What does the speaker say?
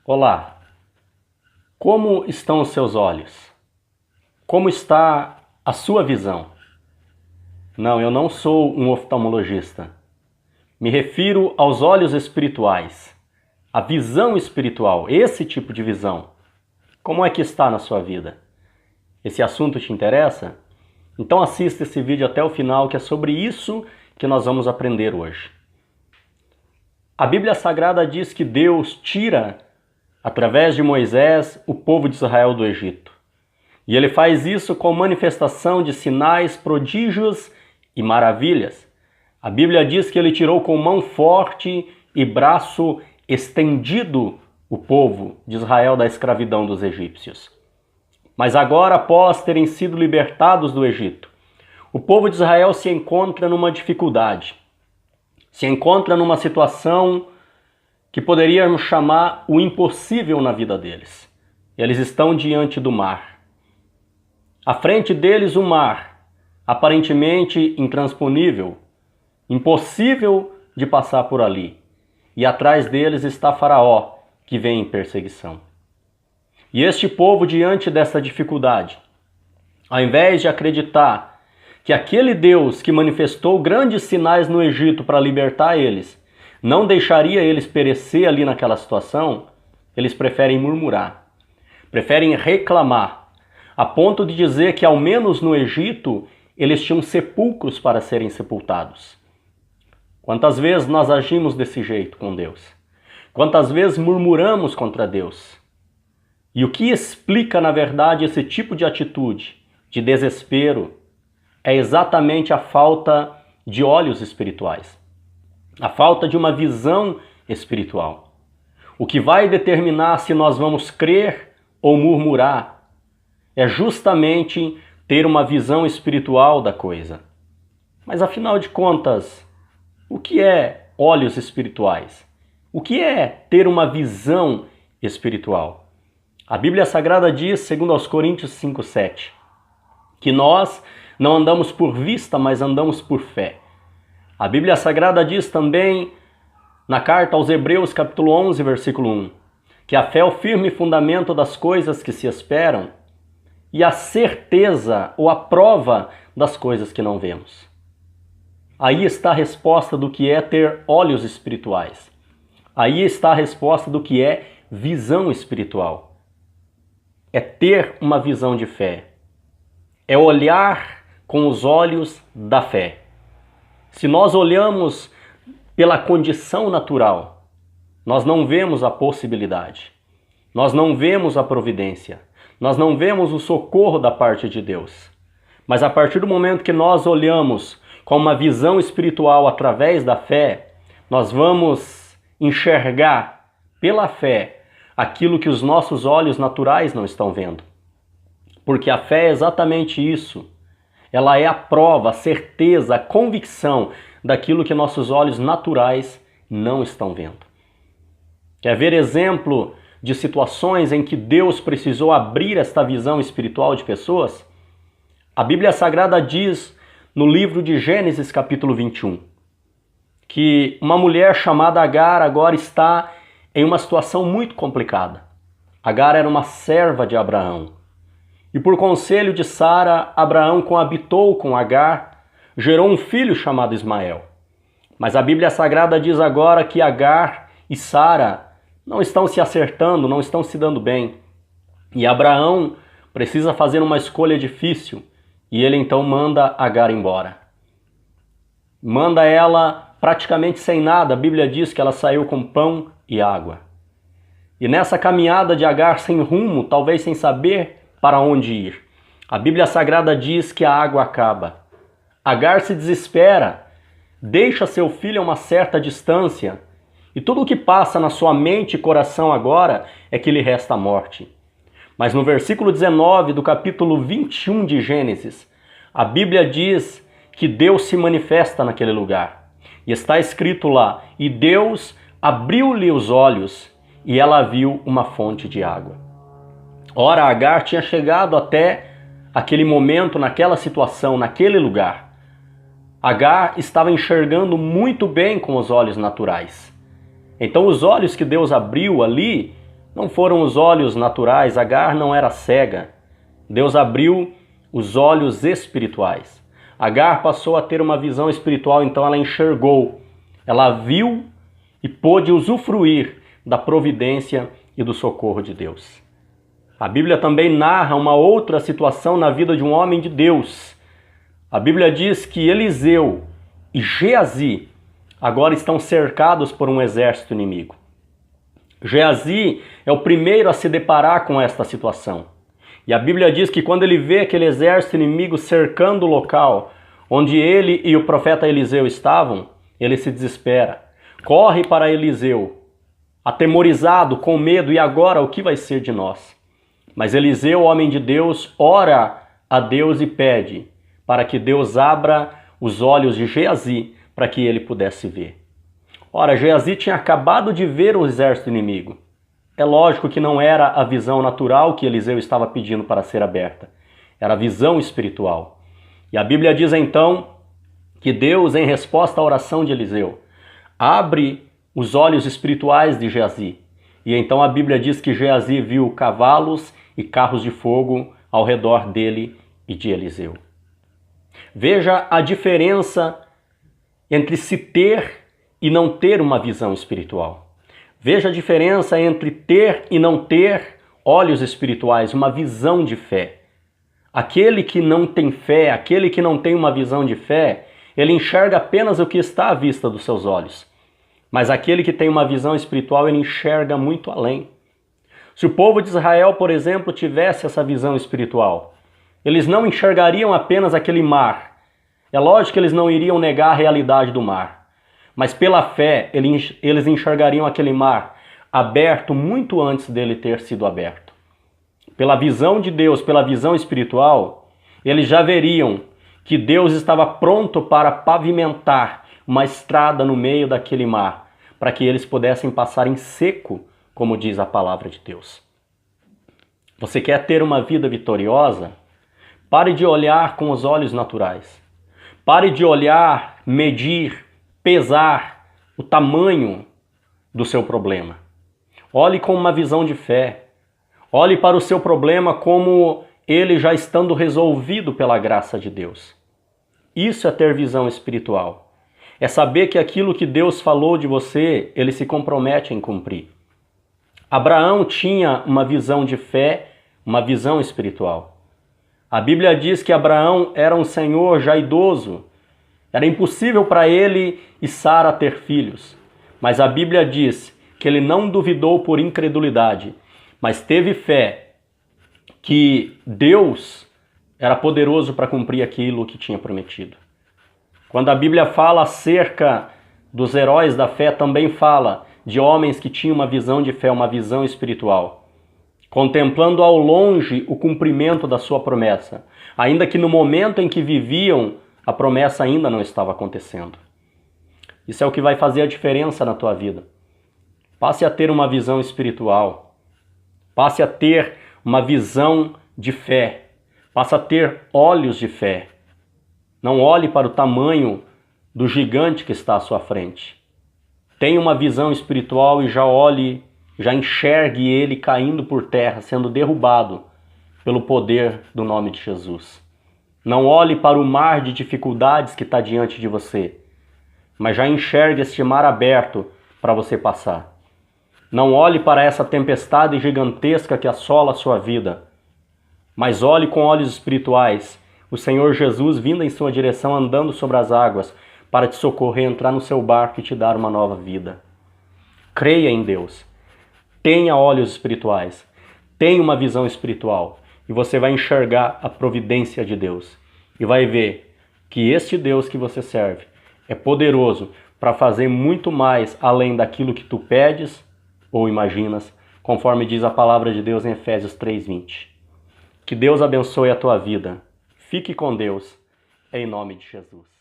Olá, como estão os seus olhos? Como está a sua visão? Não, eu não sou um oftalmologista. Me refiro aos olhos espirituais, a visão espiritual, esse tipo de visão. Como é que está na sua vida? Esse assunto te interessa? Então assista esse vídeo até o final, que é sobre isso que nós vamos aprender hoje. A Bíblia Sagrada diz que Deus tira, através de Moisés, o povo de Israel do Egito. E ele faz isso com manifestação de sinais, prodígios e maravilhas. A Bíblia diz que ele tirou com mão forte e braço estendido o povo de Israel da escravidão dos egípcios. Mas agora, após terem sido libertados do Egito, o povo de Israel se encontra numa dificuldade. Se encontra numa situação que poderíamos chamar o impossível na vida deles. Eles estão diante do mar. À frente deles o mar, aparentemente intransponível, impossível de passar por ali. E atrás deles está Faraó, que vem em perseguição. E este povo, diante dessa dificuldade, ao invés de acreditar que aquele Deus que manifestou grandes sinais no Egito para libertar eles, não deixaria eles perecer ali naquela situação, eles preferem murmurar, preferem reclamar, a ponto de dizer que ao menos no Egito eles tinham sepulcros para serem sepultados. Quantas vezes nós agimos desse jeito com Deus? Quantas vezes murmuramos contra Deus? E o que explica, na verdade, esse tipo de atitude, de desespero, é exatamente a falta de olhos espirituais. A falta de uma visão espiritual. O que vai determinar se nós vamos crer ou murmurar é justamente ter uma visão espiritual da coisa. Mas afinal de contas, o que é olhos espirituais? O que é ter uma visão espiritual? A Bíblia Sagrada diz, segundo aos Coríntios 5:7, que nós não andamos por vista, mas andamos por fé. A Bíblia Sagrada diz também, na carta aos Hebreus, capítulo 11, versículo 1, que a fé é o firme fundamento das coisas que se esperam e a certeza ou a prova das coisas que não vemos. Aí está a resposta do que é ter olhos espirituais. Aí está a resposta do que é visão espiritual. É ter uma visão de fé. É olhar com os olhos da fé. Se nós olhamos pela condição natural, nós não vemos a possibilidade. Nós não vemos a providência. Nós não vemos o socorro da parte de Deus. Mas a partir do momento que nós olhamos com uma visão espiritual através da fé, nós vamos enxergar pela fé aquilo que os nossos olhos naturais não estão vendo. Porque a fé é exatamente isso. Ela é a prova, a certeza, a convicção daquilo que nossos olhos naturais não estão vendo. Quer ver exemplo de situações em que Deus precisou abrir esta visão espiritual de pessoas? A Bíblia Sagrada diz no livro de Gênesis, capítulo 21, que uma mulher chamada Agar agora está em uma situação muito complicada. Agar era uma serva de Abraão. E por conselho de Sara, Abraão coabitou com Agar, gerou um filho chamado Ismael. Mas a Bíblia Sagrada diz agora que Agar e Sara não estão se acertando, não estão se dando bem. E Abraão precisa fazer uma escolha difícil, e ele então manda Agar embora. Manda ela praticamente sem nada, a Bíblia diz que ela saiu com pão e água. E nessa caminhada de Agar sem rumo, talvez sem saber para onde ir, a Bíblia Sagrada diz que a água acaba. Agar se desespera, deixa seu filho a uma certa distância, e tudo o que passa na sua mente e coração agora é que lhe resta a morte. Mas no versículo 19 do capítulo 21 de Gênesis, a Bíblia diz que Deus se manifesta naquele lugar. E está escrito lá, e Deus abriu-lhe os olhos, e ela viu uma fonte de água. Ora, Agar tinha chegado até aquele momento, naquela situação, naquele lugar. Agar estava enxergando muito bem com os olhos naturais. Então os olhos que Deus abriu ali Não foram os olhos naturais, Agar não era cega. Deus abriu os olhos espirituais. Agar passou a ter uma visão espiritual, então ela enxergou, ela viu e pôde usufruir da providência e do socorro de Deus. A Bíblia também narra uma outra situação na vida de um homem de Deus. A Bíblia diz que Eliseu e Geazi agora estão cercados por um exército inimigo. Geazi é o primeiro a se deparar com esta situação. E a Bíblia diz que quando ele vê aquele exército inimigo cercando o local onde ele e o profeta Eliseu estavam, ele se desespera. Corre para Eliseu, atemorizado, com medo, e agora o que vai ser de nós? Mas Eliseu, homem de Deus, ora a Deus e pede para que Deus abra os olhos de Geazi para que ele pudesse ver. Ora, Geazi tinha acabado de ver o exército inimigo. É lógico que não era a visão natural que Eliseu estava pedindo para ser aberta. Era a visão espiritual. E a Bíblia diz então que Deus, em resposta à oração de Eliseu, abre os olhos espirituais de Geazi. E então a Bíblia diz que Geazi viu cavalos e carros de fogo ao redor dele e de Eliseu. Veja a diferença entre se ter e não ter uma visão espiritual. Veja a diferença entre ter e não ter olhos espirituais, uma visão de fé. Aquele que não tem fé, aquele que não tem uma visão de fé, ele enxerga apenas o que está à vista dos seus olhos. Mas aquele que tem uma visão espiritual, ele enxerga muito além. Se o povo de Israel, por exemplo, tivesse essa visão espiritual, eles não enxergariam apenas aquele mar. É lógico que eles não iriam negar a realidade do mar. Mas pela fé, eles enxergariam aquele mar aberto muito antes dele ter sido aberto. Pela visão de Deus, pela visão espiritual, eles já veriam que Deus estava pronto para pavimentar uma estrada no meio daquele mar, para que eles pudessem passar em seco, como diz a palavra de Deus. Você quer ter uma vida vitoriosa? Pare de olhar com os olhos naturais. Pare de olhar, medir, pesar o tamanho do seu problema. Olhe com uma visão de fé. Olhe para o seu problema como ele já estando resolvido pela graça de Deus. Isso é ter visão espiritual. É saber que aquilo que Deus falou de você, ele se compromete em cumprir. Abraão tinha uma visão de fé, uma visão espiritual. A Bíblia diz que Abraão era um senhor já idoso. Era impossível para ele e Sara ter filhos. Mas a Bíblia diz que ele não duvidou por incredulidade, mas teve fé que Deus era poderoso para cumprir aquilo que tinha prometido. Quando a Bíblia fala acerca dos heróis da fé, também fala de homens que tinham uma visão de fé, uma visão espiritual, contemplando ao longe o cumprimento da sua promessa, ainda que no momento em que viviam, a promessa ainda não estava acontecendo. Isso é o que vai fazer a diferença na tua vida. Passe a ter uma visão espiritual. Passe a ter uma visão de fé. Passe a ter olhos de fé. Não olhe para o tamanho do gigante que está à sua frente. Tenha uma visão espiritual e já olhe, já enxergue ele caindo por terra, sendo derrubado pelo poder do nome de Jesus. Não olhe para o mar de dificuldades que está diante de você, mas já enxergue este mar aberto para você passar. Não olhe para essa tempestade gigantesca que assola a sua vida, mas olhe com olhos espirituais o Senhor Jesus vindo em sua direção, andando sobre as águas, para te socorrer, entrar no seu barco e te dar uma nova vida. Creia em Deus. Tenha olhos espirituais. Tenha uma visão espiritual. E você vai enxergar a providência de Deus. E vai ver que este Deus que você serve é poderoso para fazer muito mais além daquilo que tu pedes ou imaginas, conforme diz a palavra de Deus em Efésios 3:20. Que Deus abençoe a tua vida. Fique com Deus, em nome de Jesus.